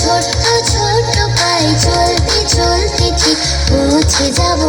ছোট্ট ছোট্ট পায়ে চলতে চলতে ঠিক পৌঁছে যাব।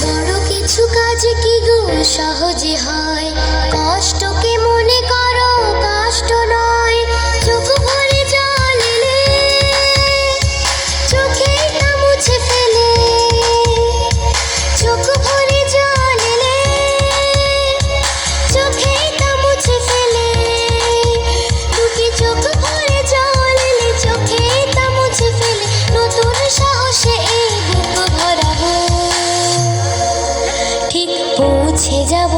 বড় কিছু কাজ কি গো সহজে হয়, কষ্টকে মনে করো কষ্ট নয়। চোখ ভরে জল এলে চোখে তা মুছে ফেলে, চোখ ভরে জল এলে চোখে তা মুছে ফেলে। দুটি চোখ ভরে জল এলে চোখে তা মুছে ফেলে, নতুন সাহসে এই বুক ভরাবো, ঠিক পৌঁছে যাব।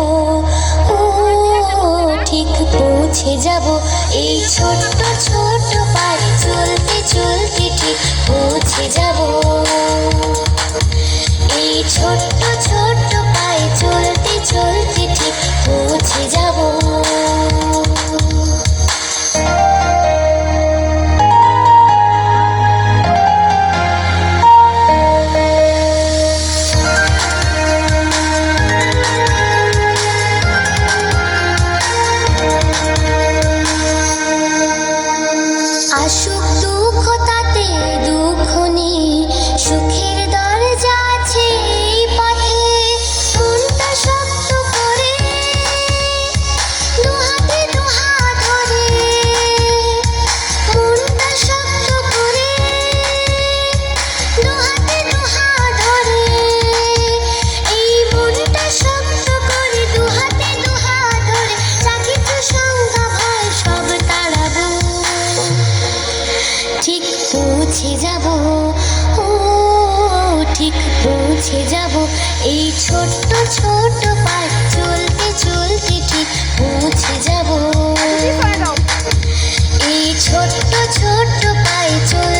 ও ঠিক পৌঁছে যাব, এই ছোট্ট ছোট্ট পায়ে চলতে চলতে ঠিক পৌঁছে যাব। এই ছোট্ট ছোট্ট পায়ে চলতে চলতে ঠিক পৌঁছে যাব। আসুক দুঃখ তাতে দুঃখ নেই, সুখের দরজা আছে এই পথে। মনটা শক্ত করে দুহাতে দুহাত ধরে, মনটা শক্ত করে দুহাতে দুহাত ধরে। এই মনটা শক্ত করে দুহাতে দুহাত ধরে, যা কিছু শঙ্কা ভয় সব তাড়াবো, ঠিক পৌঁছে যাব। ও ঠিক পৌঁছে যাব, এই ছোট্ট ছোট্ট পায়ে চলতে চলতে ঠিক পৌঁছে যাব। এই ছোট্ট ছোট্ট পায়ে চলতে